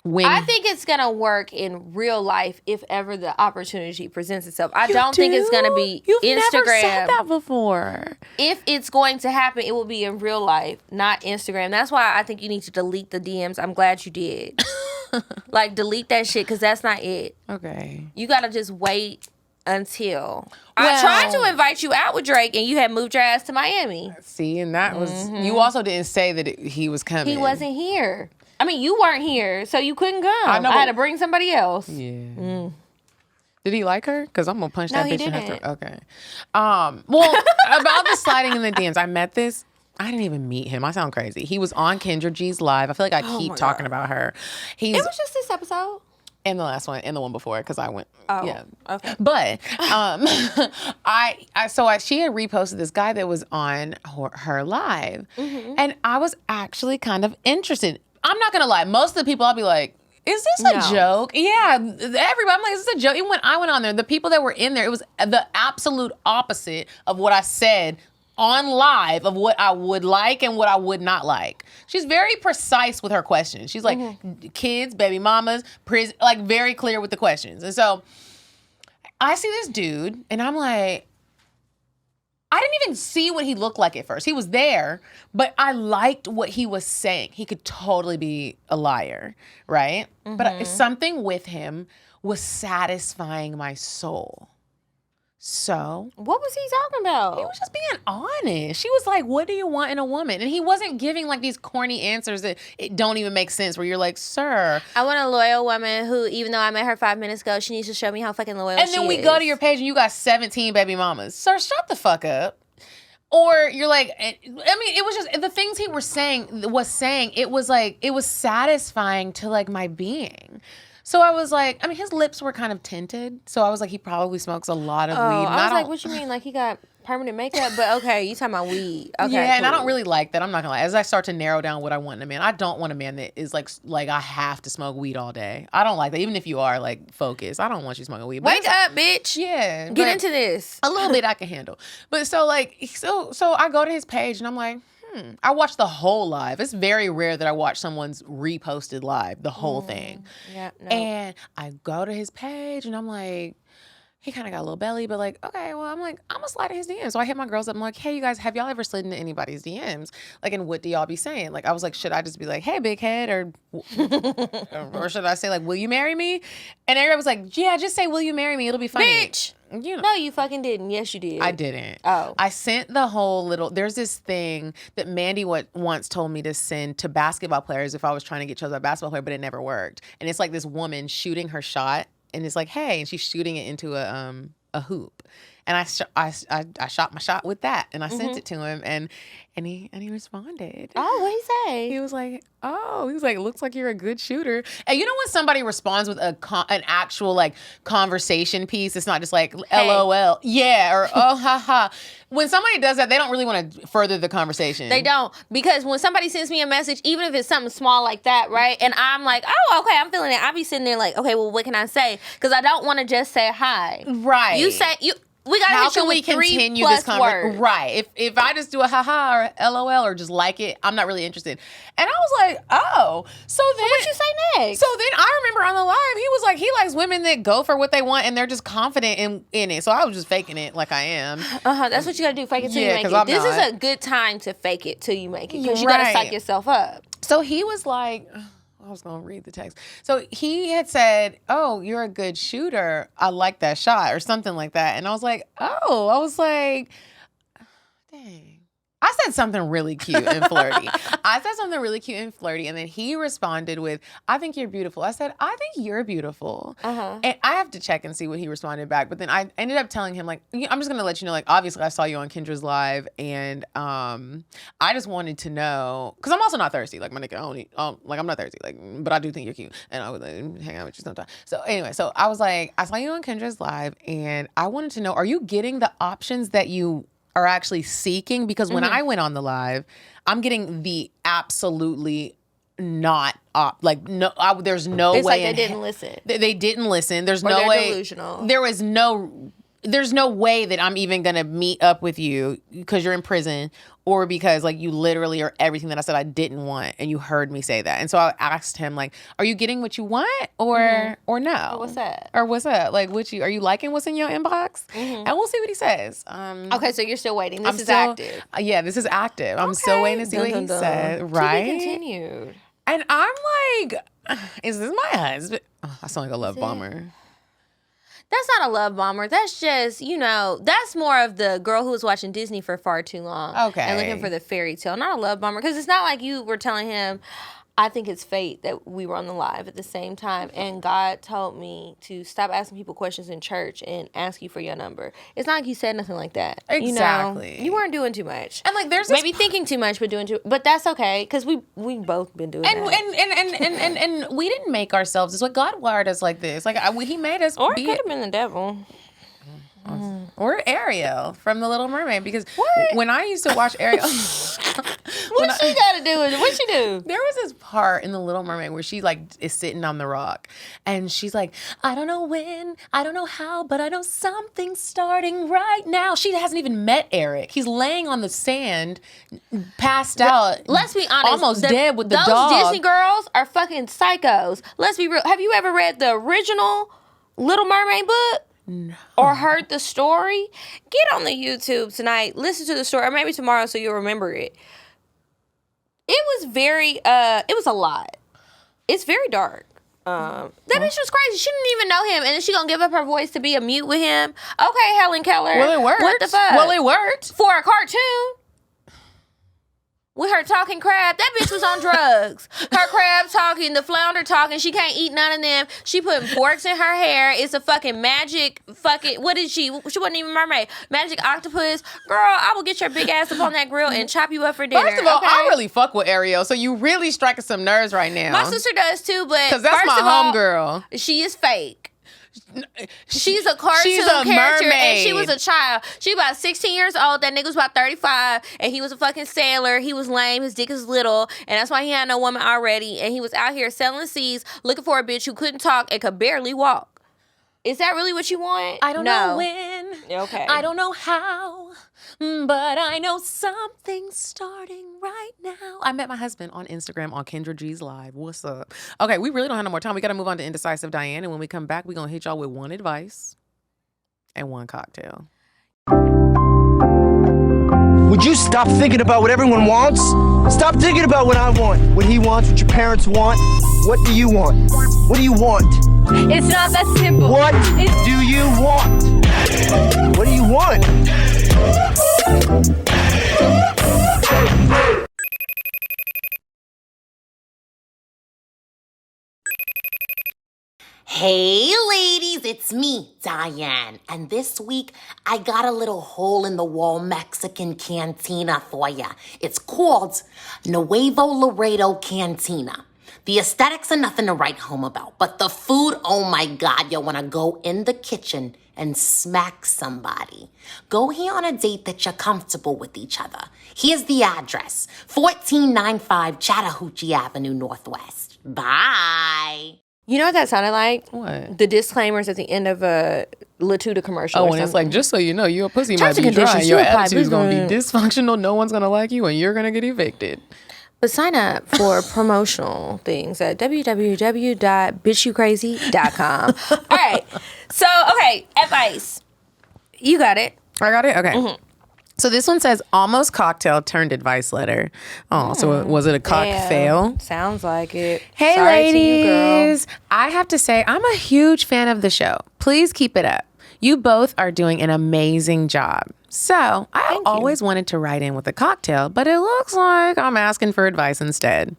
I think it's going to work in real life if ever the opportunity presents itself. I don't think it's going to be You've Instagram. You've never said that before. If it's going to happen, it will be in real life, not Instagram. That's why I think you need to delete the DMs. I'm glad you did. Like, delete that shit, because that's not it. Okay. You got to just wait until. I tried to invite you out with Drake, and you had moved your ass to Miami. See, and that was... You also didn't say that he was coming. He wasn't here. I mean, you weren't here, so you couldn't come. I had to bring somebody else. Yeah. Did he like her? Because I'm going to punch that bitch in her throat. Okay. Well, about the sliding in the DMs, I met this... I didn't even meet him. I sound crazy. He was on Kendra G's live. I feel like I keep talking about her. It was just this episode? And the last one, and the one before, because I went. Oh, yeah. Okay. But she had reposted this guy that was on her live, and I was actually kind of interested. I'm not gonna lie. Most of the people, I'll be like, is this a joke? Yeah, everybody. I'm like, is this a joke? Even when I went on there, the people that were in there, it was the absolute opposite of what I said on live of what I would like and what I would not like. She's very precise with her questions. She's like, kids, baby mamas, prison, like very clear with the questions. And so I see this dude and I'm like, I didn't even see what he looked like at first. He was there, but I liked what he was saying. He could totally be a liar, right? But something with him was satisfying my soul. So what was he talking about? He was just being honest. She was like, what do you want in a woman? And he wasn't giving like these corny answers that it don't even make sense, where you're like, sir, I want a loyal woman who, even though I met her 5 minutes ago, she needs to show me how fucking loyal she is. And then we go to your page and you got 17 baby mamas. Sir, shut the fuck up. Or you're like, I mean, it was just the things he was saying, it was like, it was satisfying to like my being. So I was like, I mean, his lips were kind of tinted. So I was like, he probably smokes a lot of weed. I was like, what you mean? Like he got permanent makeup? But okay, you talking about weed. Okay, yeah, and cool. I don't really like that. I'm not gonna lie. As I start to narrow down what I want in a man, I don't want a man that is like I have to smoke weed all day. I don't like that. Even if you are like focused, I don't want you smoking weed. Wake up, bitch. Yeah. Get into this. A little bit I can handle. But so I go to his page and I'm like, I watched the whole live. It's very rare that I watch someone's reposted live, the whole thing. Yeah. No. And I go to his page and I'm like, he kind of got a little belly, but like, okay, well, I'm like, I'm gonna slide in his DMs. So I hit my girls up. I'm like, hey, you guys, have y'all ever slid into anybody's DMs? Like, and what do y'all be saying? Like, I was like, should I just be like, hey, big head, or should I say like, will you marry me? And everybody was like, yeah, just say, will you marry me? It'll be funny. Bitch. You know. No, you fucking didn't. Yes, you did. I didn't. Oh. I sent the whole there's this thing that Mandy once told me to send to basketball players if I was trying to get chosen by a basketball player, but it never worked. And it's like this woman shooting her shot, and it's like, hey, and she's shooting it into a hoop. And I shot my shot with that, and I sent it to him, and he responded. Oh, what'd he say? He was like, it looks like you're a good shooter. And you know when somebody responds with an actual like conversation piece, it's not just like LOL, yeah, or oh ha ha. When somebody does that, they don't really want to further the conversation. They don't, because when somebody sends me a message, even if it's something small like that, right, and I'm like, oh, okay, I'm feeling it. I'll be sitting there like, okay, well, what can I say? Because I don't want to just say hi. Right. We gotta hit you with 3+ this conversation? Right. If I just do a haha or LOL or just like it, I'm not really interested. And I was like, oh. So what you say next? So then I remember on the live, he was like, he likes women that go for what they want and they're just confident in it. So I was just faking it like I am. That's what you gotta do. Fake it till you make it. This is a good time to fake it till you make it, because you gotta psych yourself up. So he was like, I was going to read the text. So he had said, "Oh, you're a good shooter. I like that shot," or something like that. And I was like, dang. I said something really cute and flirty. And then he responded with, "I think you're beautiful." I said, "I think you're beautiful." And I have to check and see what he responded back. But then I ended up telling him, like, I'm just going to let you know, like, obviously I saw you on Kendra's live. And I just wanted to know, because I'm also not thirsty. Like, my nigga, I'm not thirsty. Like, but I do think you're cute. And I would like, hang out with you sometime. So anyway, so I was like, I saw you on Kendra's live. And I wanted to know, are you getting the options that you are actually seeking? Because when I went on the live, I'm getting the absolutely not there's no way. It's like they didn't listen. They didn't listen. There's Or no they're way. delusional. There's no way that I'm even gonna meet up with you because you're in prison, or because like you literally are everything that I said I didn't want, and you heard me say that. And so I asked him, like, are you getting what you want, or no? Or what's that? Or what's up? Like, are you liking what's in your inbox? And we'll see what he says. Okay, so you're still waiting. This is active. Yeah, this is active. I'm still waiting to see what he says. Right? To be continued. And I'm like, is this my husband? Oh, I sound like a love bomber. That's not a love bomber. That's just, that's more of the girl who was watching Disney for far too long. Okay. And looking for the fairy tale. Not a love bomber. Because it's not like you were telling him, I think it's fate that we were on the live at the same time. And God told me to stop asking people questions in church and ask you for your number. It's not like you said nothing like that. Exactly. You weren't doing too much. And like there's maybe thinking too much, but that's okay. Because we both been doing that. And we didn't make ourselves. It's like God wired us like this. Like he made us. Or it could have been the devil. Or Ariel from The Little Mermaid, because when I used to watch Ariel, what she got to do with it? What she do? There was this part in The Little Mermaid where she like is sitting on the rock, and she's like, I don't know when, I don't know how, but I know something's starting right now. She hasn't even met Eric. He's laying on the sand, passed out. Let's be honest, almost dead with the those dog. Disney girls are fucking psychos. Let's be real. Have you ever read the original Little Mermaid book? No. Or heard the story? Get on the YouTube tonight, listen to the story, or maybe tomorrow so you'll remember it. It was it was a lot. It's very dark. That bitch was crazy. She didn't even know him, and then she gonna give up her voice to be a mute with him. Okay, Helen Keller. Well, it worked. What the fuck? Well, it worked. For a cartoon. With her talking crab, that bitch was on drugs. Her crab talking, the flounder talking, she can't eat none of them. She putting forks in her hair. It's a fucking magic what is she? She wasn't even a mermaid. Magic octopus. Girl, I will get your big ass up on that grill and chop you up for dinner. First of all, okay? I really fuck with Ariel, so you really striking some nerves right now. My sister does too, but because that's my homegirl. She is fake. She's a cartoon She's a character, mermaid. and she was a child. She was about 16 years old. That nigga was about 35, and he was a fucking sailor. He was lame. His dick is little, and that's why he had no woman already. And he was out here selling seeds, looking for a bitch who couldn't talk and could barely walk. Is that really what you want? I don't know when. Okay. I don't know how, but I know something's starting right now. I met my husband on Instagram on Kendra G's Live. What's up? Okay, we really don't have no more time. We got to move on to Indecisive Diane. And when we come back, we're going to hit y'all with one advice and one cocktail. Would you stop thinking about what everyone wants? Stop thinking about what I want, what he wants, what your parents want. What do you want? What do you want? It's not that simple. What do you want? What do you want? Hey ladies, it's me, Diane, and this week I got a little hole-in-the-wall Mexican cantina for ya. It's called Nuevo Laredo Cantina. The aesthetics are nothing to write home about, but the food, oh my God, you wanna go in the kitchen and smack somebody. Go here on a date that you're comfortable with each other. Here's the address, 1495 Chattahoochee Avenue Northwest. Bye. You know what that sounded like? What? The disclaimers at the end of a Latuda commercial. Oh, and it's like, just so you know, your pussy might Terms be and dry, conditions, your you apply, attitude's please going to don't- be dysfunctional, no one's going to like you, and you're going to get evicted. But sign up for promotional things at www.bitchyoucrazy.com. All right. So, okay, advice. You got it. I got it? Okay. Mm-hmm. So this one says almost cocktail turned advice letter. Oh, so was it a cock fail? Sounds like it. Hey, Sorry ladies. to you, girl. I have to say, I'm a huge fan of the show. Please keep it up. You both are doing an amazing job. So I always wanted to write in with a cocktail, but it looks like I'm asking for advice instead.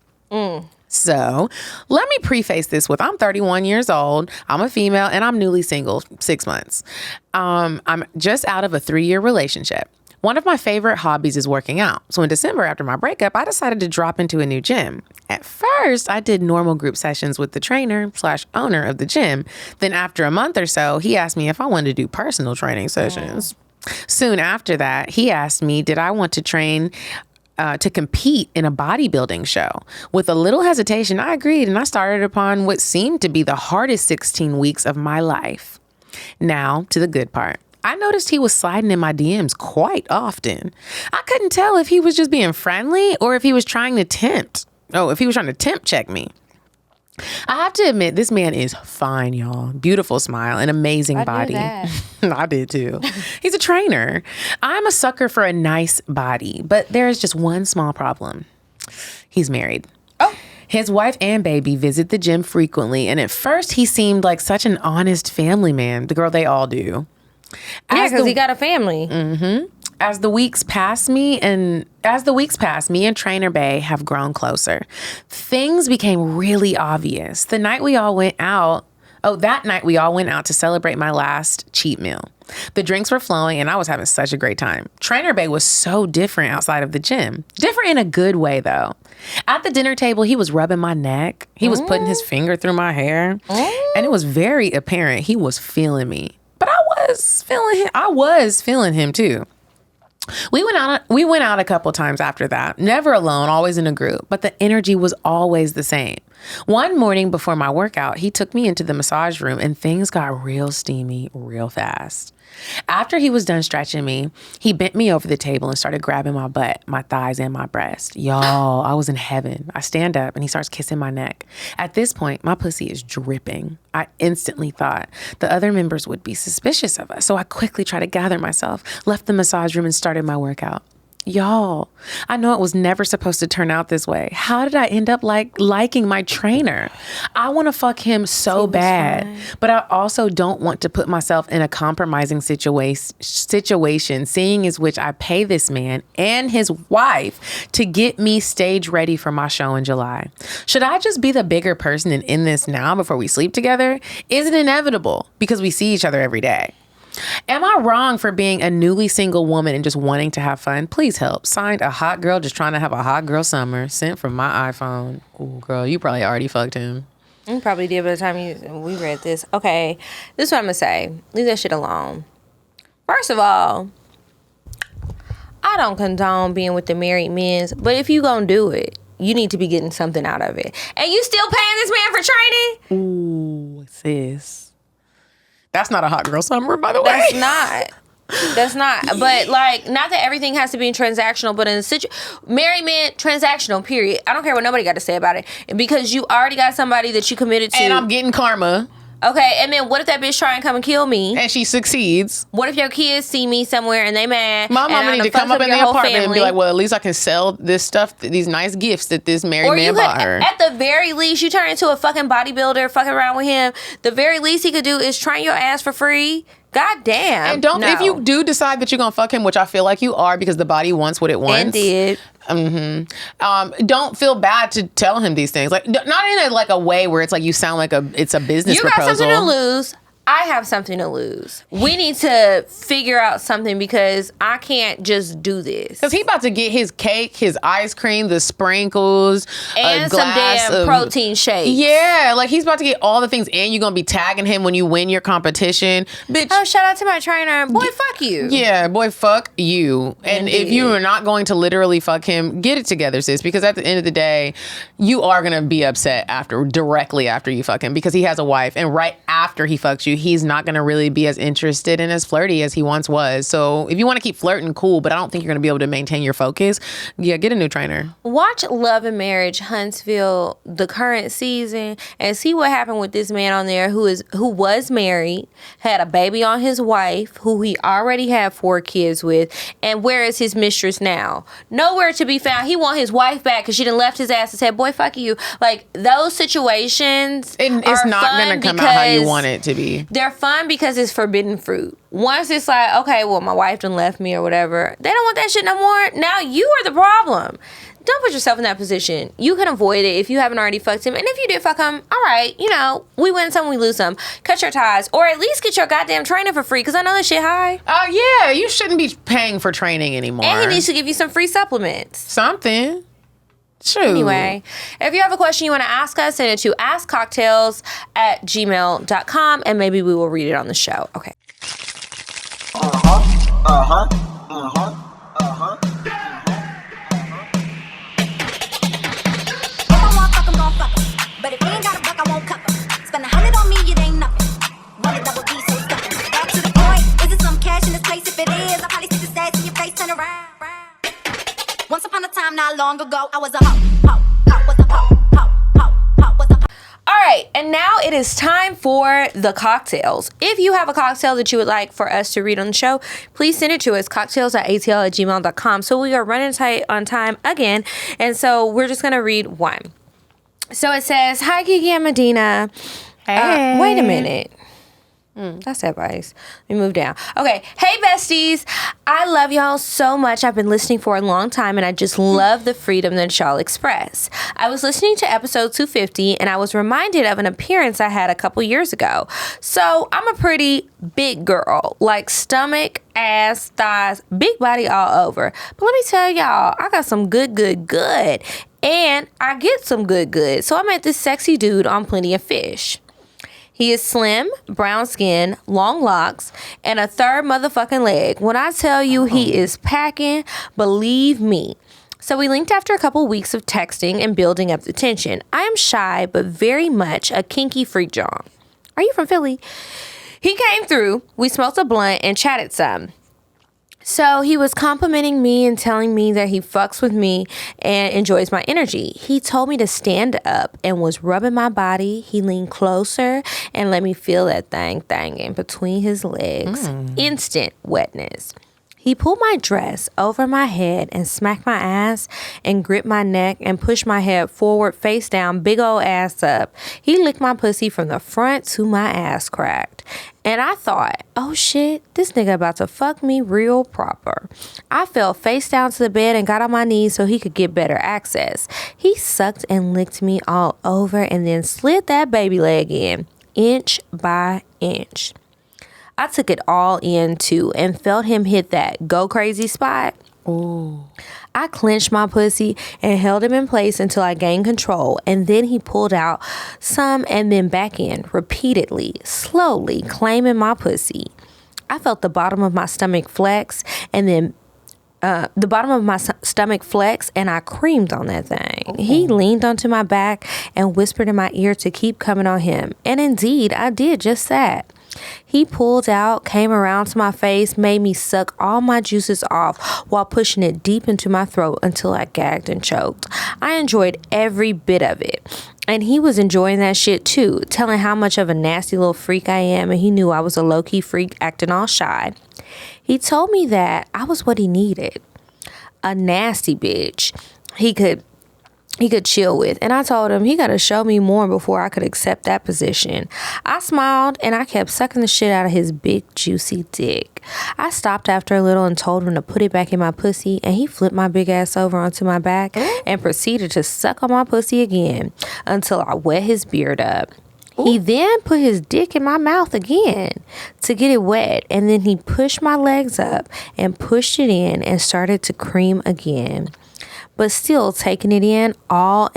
So let me preface this with I'm 31 years old, I'm a female, and I'm newly single 6 months. I'm just out of a 3-year relationship. One of my favorite hobbies is working out. So in December, after my breakup, I decided to drop into a new gym. At first, I did normal group sessions with the trainer/owner of the gym. Then after a month or so, he asked me if I wanted to do personal training sessions. Soon after that, he asked me, did I want to train to compete in a bodybuilding show. With a little hesitation, I agreed, and I started upon what seemed to be the hardest 16 weeks of my life. Now, to the good part. I noticed he was sliding in my DMs quite often. I couldn't tell if he was just being friendly or if he was trying to tempt check me. I have to admit, this man is fine, y'all. Beautiful smile, an amazing body. I did too. He's a trainer. I'm a sucker for a nice body, but there's just one small problem. He's married. Oh. His wife and baby visit the gym frequently, and at first he seemed like such an honest family man. The girl, they all do. Yeah, because he got a family. Mm-hmm. As the weeks pass, me and Trainer Bay have grown closer. Things became really obvious. That night we all went out to celebrate my last cheat meal. The drinks were flowing and I was having such a great time. Trainer Bay was so different outside of the gym. Different in a good way, though. At the dinner table, he was rubbing my neck. He was putting his finger through my hair. And it was very apparent he was feeling me. But I was feeling him too. We went out a couple times after that. Never alone, always in a group, but the energy was always the same. One morning before my workout, he took me into the massage room and things got real steamy real fast. After he was done stretching me, he bent me over the table and started grabbing my butt, my thighs, and my breast. Y'all, I was in heaven. I stand up and he starts kissing my neck. At this point, my pussy is dripping. I instantly thought the other members would be suspicious of us. So I quickly tried to gather myself, left the massage room, and started my workout. Y'all, I know it was never supposed to turn out this way. How did I end up liking my trainer? I want to fuck him so bad, but I also don't want to put myself in a compromising situation, seeing as which I pay this man and his wife to get me stage ready for my show in July. Should I just be the bigger person and end this now before we sleep together? Is it inevitable because we see each other every day? Am I wrong for being a newly single woman and just wanting to have fun? Please help. Signed, a hot girl just trying to have a hot girl summer. Sent from my iPhone. Ooh, girl, you probably already fucked him. You probably did by the time we read this. Okay, this is what I'm going to say. Leave that shit alone. First of all, I don't condone being with the married men, but if you going to do it, you need to be getting something out of it. And you still paying this man for training? Ooh, sis. That's not a hot girl summer, by the way. That's not. But not that everything has to be transactional, but in married men, transactional, period. I don't care what nobody got to say about it. Because you already got somebody that you committed to. And I'm getting karma. Okay, and then what if that bitch try and come and kill me? And she succeeds. What if your kids see me somewhere and they mad? My mama need to come up in the apartment and be like, well, at least I can sell this stuff, these nice gifts that this married man bought her. At the very least, you turn into a fucking bodybuilder, fucking around with him. The very least he could do is train your ass for free. God damn. And if you do decide that you're going to fuck him, which I feel like you are because the body wants what it wants. And did. Don't feel bad to tell him these things. Like, not in a way where it's like you sound like it's a business proposal. You got something to lose. I have something to lose. We need to figure out something because I can't just do this. Because he about to get his cake, his ice cream, the sprinkles, and a glass some damn protein shakes. Yeah, like he's about to get all the things, and you're going to be tagging him when you win your competition. Bitch. Oh, shout out to my trainer. Boy, fuck you. Yeah, boy, fuck you. And if you are not going to literally fuck him, get it together, sis. Because at the end of the day, you are going to be upset directly after you fuck him because he has a wife. And right after he fucks you, he's not going to really be as interested and as flirty as he once was. So if you want to keep flirting, cool, but I don't think you're going to be able to maintain your focus. Yeah, get a new trainer. Watch Love and Marriage Huntsville, the current season, and see what happened with this man on there who was married, had a baby on his wife, who he already had 4 kids with, and where is his mistress now? Nowhere to be found. He want his wife back because she done left his ass and said, boy, fuck you. Like, those situations it's not going to come out how you want it to be. They're fun because it's forbidden fruit. Once it's like, okay, well, my wife done left me or whatever, they don't want that shit no more. Now you are the problem. Don't put yourself in that position. You can avoid it if you haven't already fucked him. And if you did fuck him, all right, we win some, we lose some. Cut your ties. Or at least get your goddamn trainer for free, because I know that shit high. Oh, yeah. You shouldn't be paying for training anymore. And he needs to give you some free supplements. Something. Shoot. Anyway, if you have a question you want to ask us, send it to askcocktails@gmail.com, and maybe we will read it on the show. Okay. But if you ain't got a buck, I won't cup 'em. Spend 100 on me, it ain't nothing. Run a double D, so stuck 'em. Back to the point, is it some cash in this place? If it is, I'll probably stick the stats in your face, turn around. Once upon a time, not long ago, I was a hoe, was a hoe, was a hoe. All right, and now it is time for the cocktails. If you have a cocktail that you would like for us to read on the show, please send it to us, cocktails@atl@gmail.com. So we are running tight on time again, and so we're just going to read one. So it says, hi, Kiki and Medina. Hey. Wait a minute. That's advice. Let me move down. Okay. Hey, besties. I love y'all so much. I've been listening for a long time, and I just love the freedom that y'all express. I was listening to episode 250, and I was reminded of an appearance I had a couple years ago. So I'm a pretty big girl, like stomach, ass, thighs, big body all over. But let me tell y'all, I got some good. And I get some good. So I met this sexy dude on Plenty of Fish. He is slim, brown skin, long locks, and a third motherfucking leg. When I tell you he is packing, believe me. So we linked after a couple weeks of texting and building up the tension. I am shy, but very much a kinky freak John. Are you from Philly? He came through, we smoked a blunt and chatted some. So he was complimenting me and telling me that he fucks with me and enjoys my energy. He told me to stand up and was rubbing my body. He leaned closer and let me feel that thing in between his legs. Instant wetness. He pulled my dress over my head and smacked my ass and gripped my neck and pushed my head forward, face down, big old ass up. He licked my pussy from the front to my ass cracked. And I thought, oh shit, this nigga about to fuck me real proper. I fell face down to the bed and got on my knees so he could get better access. He sucked and licked me all over and then slid that baby leg in, inch by inch. I took it all in too and felt him hit that go crazy spot. Ooh. I clenched my pussy and held him in place until I gained control, and then he pulled out some and then back in repeatedly, slowly claiming my pussy. I felt the bottom of my stomach flex and then and I creamed on that thing. Ooh. He leaned onto my back and whispered in my ear to keep coming on him. And indeed, I did just that. He pulled out, came around to my face, made me suck all my juices off while pushing it deep into my throat until I gagged and choked. I enjoyed every bit of it. And he was enjoying that shit too, telling how much of a nasty little freak I am, and he knew I was a low-key freak acting all shy. He told me that I was what he needed. A nasty bitch he could chill with. And I told him he got to show me more before I could accept that position. I smiled and I kept sucking the shit out of his big juicy dick. I stopped after a little and told him to put it back in my pussy, and he flipped my big ass over onto my back and proceeded to suck on my pussy again until I wet his beard up. He then put his dick in my mouth again to get it wet, and then he pushed my legs up and pushed it in and started to cream again. but still taking it in all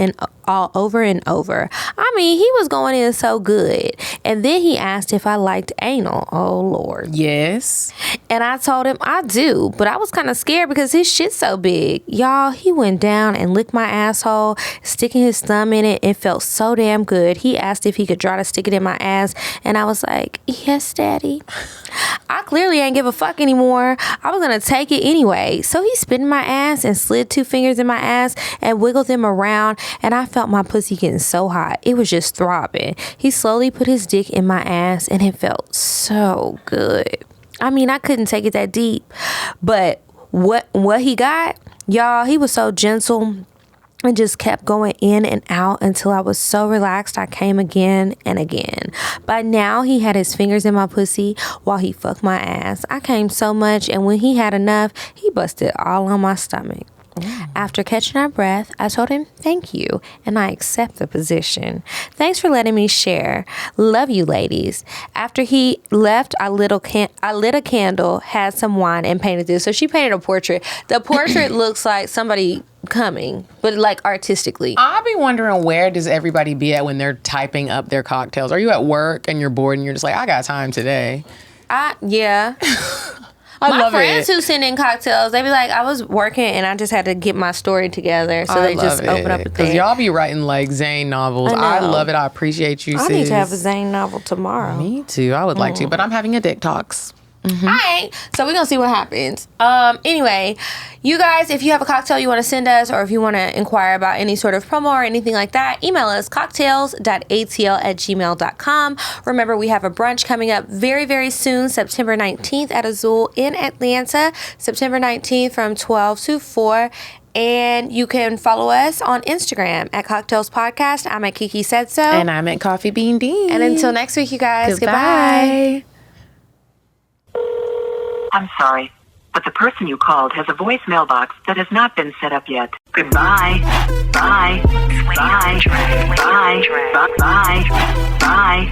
over and over. I mean, he was going in so good. And then he asked if I liked anal. Oh, Lord. Yes. And I told him I do, but I was kind of scared because his shit's so big. Y'all, he went down and licked my asshole, sticking his thumb in it. It felt so damn good. He asked if he could try to stick it in my ass, and I was like, yes, daddy. I clearly ain't give a fuck anymore. I was gonna take it anyway. So he spit in my ass and slid 2 fingers in my ass and wiggled them around, and I felt my pussy getting so hot. It was just throbbing. He slowly put his dick in my ass, and it felt so good. I mean, I couldn't take it that deep, but what he got, y'all, he was so gentle and just kept going in and out until I was so relaxed I came again and again. By now, he had his fingers in my pussy while he fucked my ass. I came so much, and when he had enough, he busted all on my stomach. After catching our breath, I told him thank you, and I accept the position. Thanks for letting me share. Love you, ladies. After he left, I lit a candle, had some wine, and painted this. So she painted a portrait. The portrait looks like somebody coming, but like artistically. I'll be wondering, where does everybody be at when they're typing up their cocktails? Are you at work and you're bored and you're just like, I got time today? Yeah. My friends who send in cocktails, they be like, I was working and I just had to get my story together. So they just open up a thing. Because y'all be writing like Zane novels. I love it. I appreciate you, sis. I need to have a Zane novel tomorrow. Me too. I would like to, but I'm having a detox. Mm-hmm. All right, so we're gonna see what happens. Anyway, you guys, if you have a cocktail you want to send us, or if you want to inquire about any sort of promo or anything like that, email us cocktails.atl@gmail.com. Remember, we have a brunch coming up very, very soon, September 19th at Azul in Atlanta, September 19th from 12 to 4. And you can follow us on Instagram at Cocktails Podcast. I'm at Kiki Said So. And I'm at Coffee Bean Dean. And until next week, you guys, goodbye. I'm sorry, but the person you called has a voicemail box that has not been set up yet. Goodbye. Bye. Bye. Bye. Bye. Bye.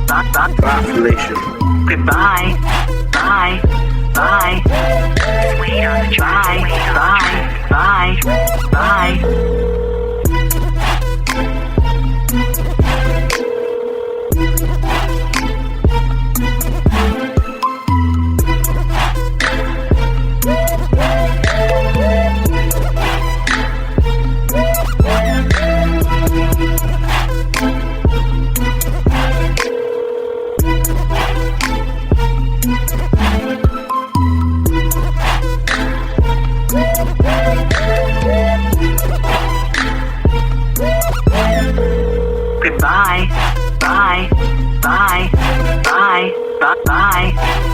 Bye. Population. Goodbye. Bye. Bye. Bye. Bye. Bye. Bye. Goodbye. Bye. Bye. Bye. Bye. Bye.